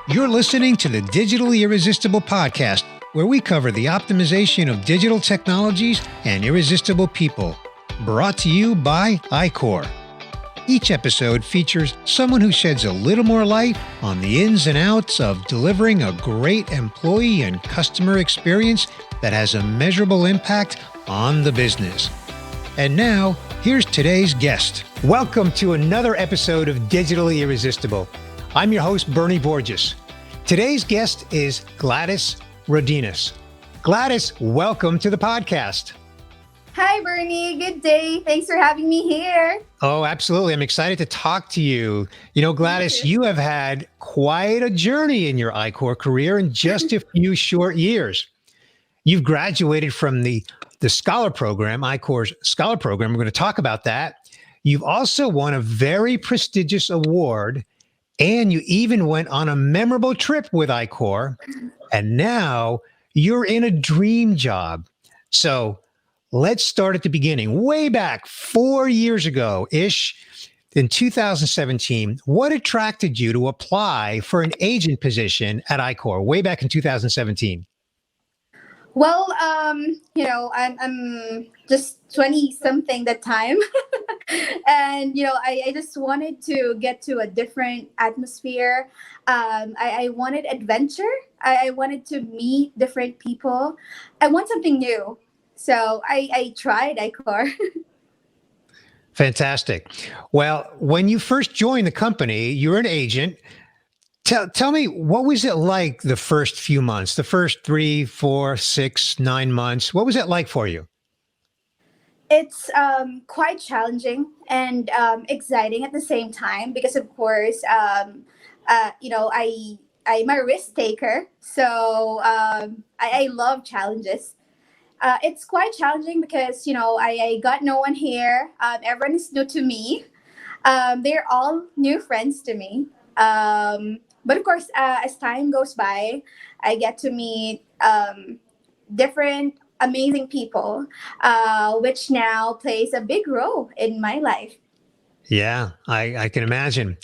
You're listening to the Digitally Irresistible podcast, where we cover the optimization of digital technologies and irresistible people. Brought to you by iQor. Each episode features someone who sheds a little more light on the ins and outs of delivering a great employee and customer experience that has a measurable impact on the business. And now, here's today's guest. Welcome to another episode of Digitally Irresistible. I'm your host, Bernie Borges. Today's guest is Gladys Rodinas. Gladys, welcome to the podcast. Hi, Bernie. Good day. Thanks for having me here. Oh, absolutely. I'm excited to talk to you. You know, Gladys, you have had quite a journey in your iCor career in just a few short years. You've graduated from the Scholar program, iCorps Scholar program. We're going to talk about that. You've also won a very prestigious award, and you even went on a memorable trip with iCor, and now you're in a dream job. So let's start at the beginning. Way back 4 years ago-ish, in 2017, what attracted you to apply for an agent position at iCor way back in 2017? Well, I'm just 20 something that time. And, I just wanted to get to a different atmosphere. I wanted adventure. I wanted to meet different people. I want something new. So I tried iCor. Fantastic. Well, when you first joined the company, you were an agent. Tell me, what was it like the first few months, the first 3, 4, 6, 9 months? What was it like for you? It's quite challenging and exciting at the same time because, of course, I'm a risk taker. So I love challenges. It's quite challenging because, I got no one here. Everyone is new to me. They're all new friends to me. But of course, as time goes by, I get to meet different amazing people, which now plays a big role in my life. Yeah, I can imagine.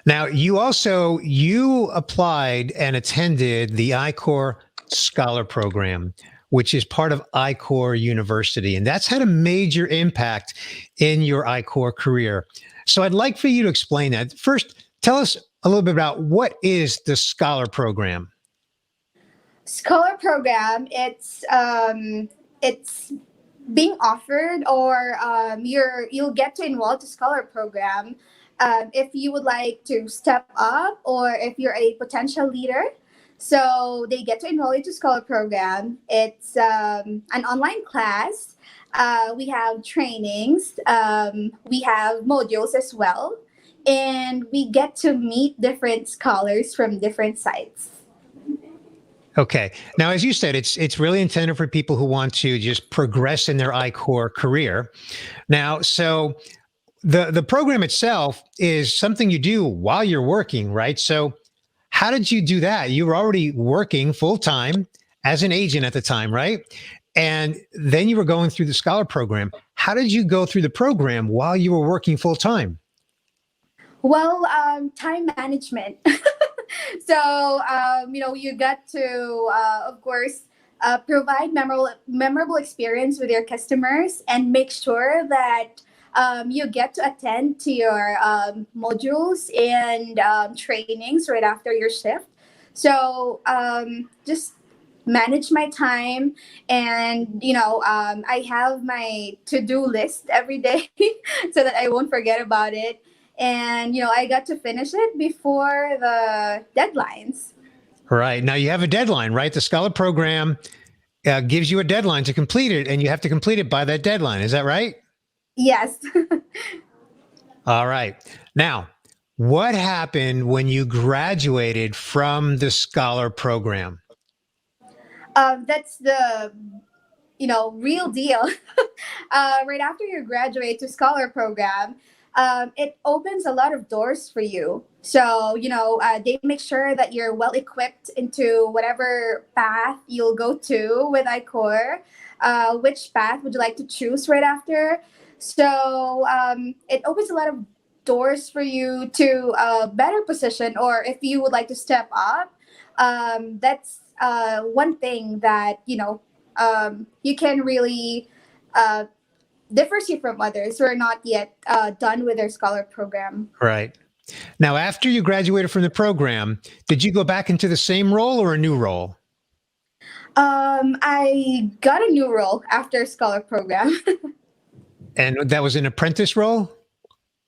Now, you applied and attended the iCor Scholar program, which is part of iCor University, and that's had a major impact in your iCor career. So I'd like for you to explain that. First, tell us a little bit about what is the Scholar program. Scholar program, it's being offered, or you'll get to enroll to Scholar program if you would like to step up, or if you're a potential leader. So they get to enroll into Scholar program. It's an online class. We have trainings. We have modules as well, and we get to meet different scholars from different sites. Okay. Now, as you said, it's really intended for people who want to just progress in their iCor career. Now, so the program itself is something you do while you're working, right? So how did you do that? You were already working full time as an agent at the time, right? And then you were going through the Scholar program. How did you go through the program while you were working full time? Well, time management. So, you got to, of course, provide memorable experience with your customers, and make sure that you get to attend to your modules and trainings right after your shift. So just manage my time, and I have my to-do list every day so that I won't forget about it. And I got to finish it before the deadlines. Right. Now you have a deadline, right? The Scholar program gives you a deadline to complete it, and you have to complete it by that deadline. Is that right? Yes. All right. Now, what happened when you graduated from the Scholar program? That's the real deal. Right after you graduate to Scholar program, it opens a lot of doors for you. So, they make sure that you're well equipped into whatever path you'll go to with iCor. Which path would you like to choose right after? So it opens a lot of doors for you to a better position, or if you would like to step up, that's one thing that you can really uh, differs you from others who are not yet done with their scholar program. Right. Now, after you graduated from the program, did you go back into the same role or a new role? I got a new role after scholar program. And that was an apprentice role?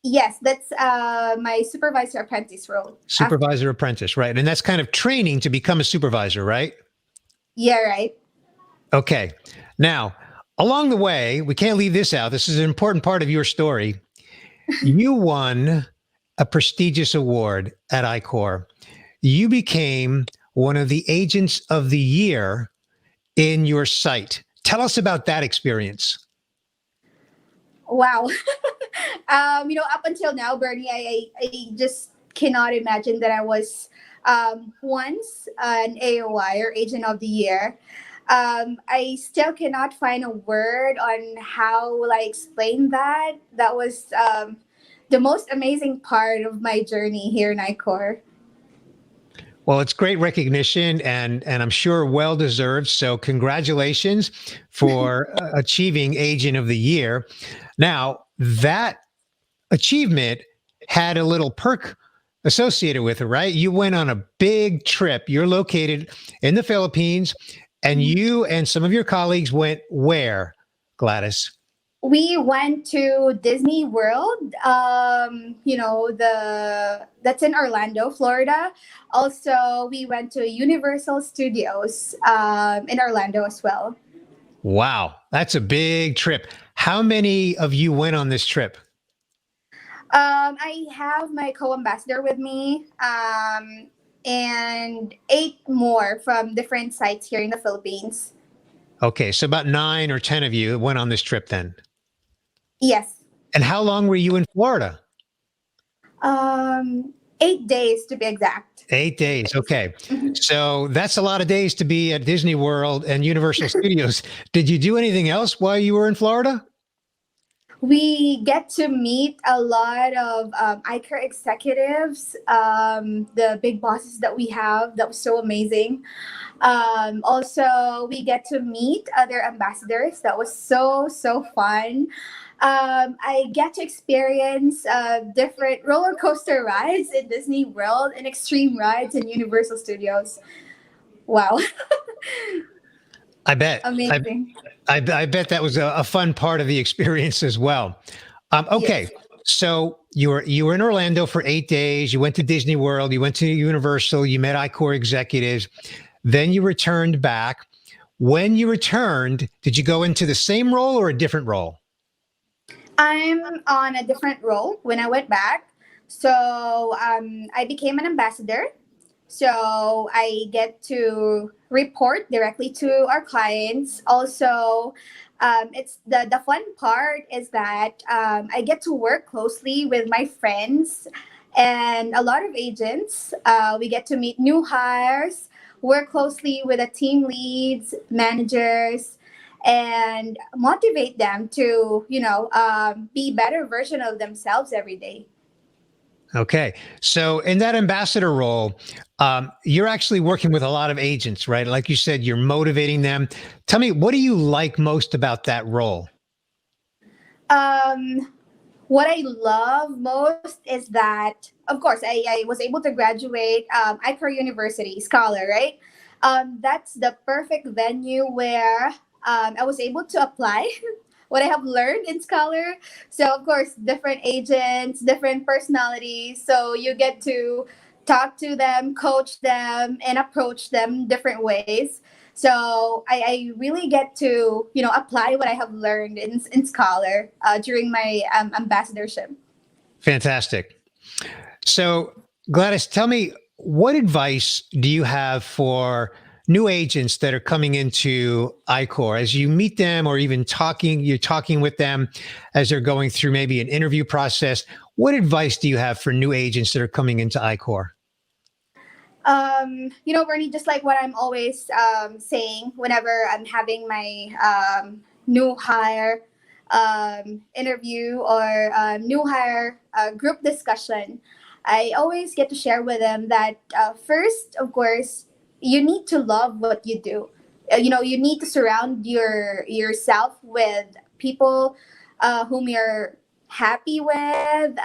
Yes, that's my supervisor apprentice role. After, Supervisor apprentice, right. And that's kind of training to become a supervisor, right? yeah, right. Okay. Now, along the way, we can't leave this out. This is an important part of your story. You won a prestigious award at iCorp. You became one of the agents of the year in your site. Tell us about that experience. Wow. Up until now, Bernie, I just cannot imagine that I was once an AOI or Agent of the Year. I still cannot find a word on how will I explain that. That was the most amazing part of my journey here in iCor. Well, it's great recognition and I'm sure well deserved. So congratulations for achieving Agent of the Year. Now, that achievement had a little perk associated with it, right? You went on a big trip. You're located in the Philippines and you and some of your colleagues went where, Gladys? We went to Disney World. The that's in Orlando, Florida. Also, we went to Universal Studios in Orlando as well. Wow, that's a big trip. How many of you went on this trip? I have my co-ambassador with me, and eight more from different sites here in the Philippines. Okay, so about 9 or 10 of you went on this trip then. Yes. And how long were you in Florida? 8 days to be exact. 8 days. Okay. Mhm. So that's a lot of days to be at Disney World and Universal Studios. Did you do anything else while you were in Florida? We get to meet a lot of iCor executives, the big bosses that we have. That was so amazing. Also, we get to meet other ambassadors. That was so fun. I get to experience different roller coaster rides in Disney World and extreme rides in Universal Studios. Wow, I bet. amazing. I bet that was a fun part of the experience as well. Okay, Yes. so you were in Orlando for 8 days. You went to Disney World. You went to Universal. You met iCor executives. Then you returned back. When you returned, did you go into the same role or a different role? I'm on a different role when I went back. So I became an ambassador. So I get to report directly to our clients. Also, it's the fun part is that I get to work closely with my friends and a lot of agents. We get to meet new hires, work closely with the team leads, managers, and motivate them to be better version of themselves every day. Okay. So in that ambassador role, you're actually working with a lot of agents, right? Like you said, you're motivating them. Tell me, what do you like most about that role? Um, what I love most is that, of course, I was able to graduate iCor University Scholar, right? That's the perfect venue where I was able to apply what I have learned in Scholar. So, of course, different agents, different personalities. So, you get to talk to them, coach them, and approach them different ways. So I really get to apply what I have learned in Scholar during my ambassadorship. Fantastic. So, Gladys, tell me, what advice do you have for new agents that are coming into iCor as you meet them or even you're talking with them as they're going through maybe an interview process? What advice do you have for new agents that are coming into iCor? Bernie, just like what I'm always saying whenever I'm having my new hire, interview or new hire group discussion, I always get to share with them that first, of course, you need to love what you do. You need to surround yourself with people whom you're happy with.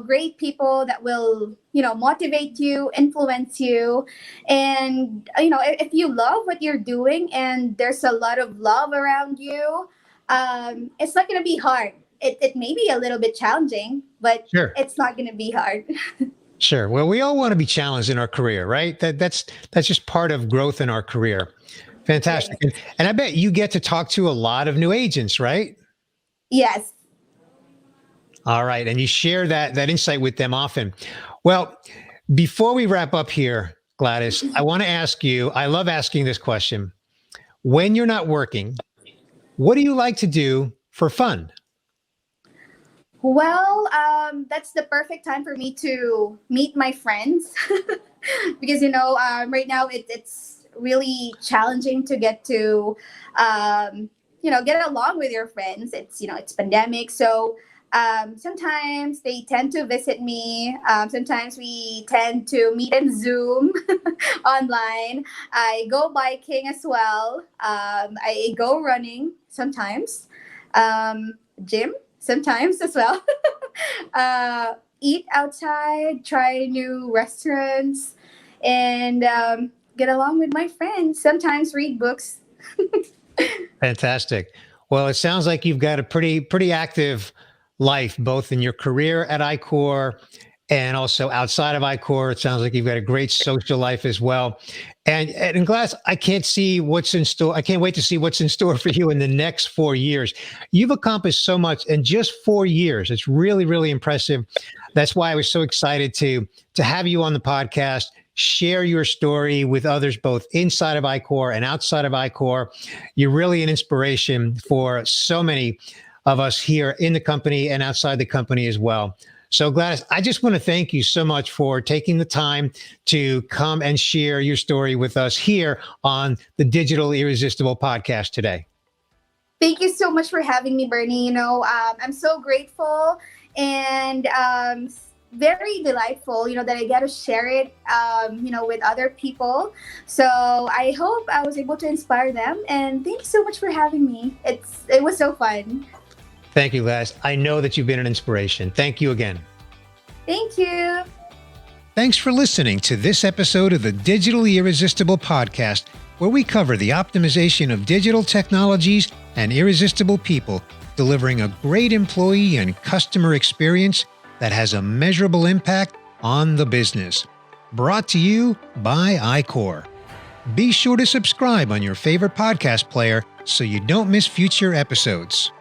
Great people that will motivate you, influence you. And if you love what you're doing and there's a lot of love around you, it's not going to be hard. It may be a little bit challenging, but Sure. it's not going to be hard. Sure. Well, we all want to be challenged in our career, right? That's just part of growth in our career. Fantastic. Yes. And I bet you get to talk to a lot of new agents, right? Yes. All right. And you share that insight with them often. Well, before we wrap up here, Gladys, I want to ask you, I love asking this question. When you're not working, what do you like to do for fun? Well, that's the perfect time for me to meet my friends because right now it's really challenging to get to get along with your friends. It's pandemic, so sometimes they tend to visit me. Sometimes we tend to meet in Zoom online. I go biking as well. I go running sometimes. Gym sometimes as well. Eat outside, try new restaurants, and get along with my friends. Sometimes read books. Fantastic. Well, it sounds like you've got a pretty active life, both in your career at iQor and also outside of iQor. It sounds like you've got a great social life as well. And in Glass, I can't see what's in store. I can't wait to see what's in store for you in the next 4 years. You've accomplished so much in just 4 years. It's really, really impressive. That's why I was so excited to have you on the podcast, share your story with others, both inside of iQor and outside of iQor. You're really an inspiration for so many of us here in the company and outside the company as well. So Gladys, I just want to thank you so much for taking the time to come and share your story with us here on the Digitally Irresistible podcast today. Thank you so much for having me, Bernie. I'm so grateful and very delightful, that I get to share it, with other people. So I hope I was able to inspire them. And thank you so much for having me. It was so fun. Thank you, Gladys. I know that you've been an inspiration. Thank you again. Thank you. Thanks for listening to this episode of the Digitally Irresistible podcast, where we cover the optimization of digital technologies and irresistible people, delivering a great employee and customer experience that has a measurable impact on the business. Brought to you by iCor. Be sure to subscribe on your favorite podcast player so you don't miss future episodes.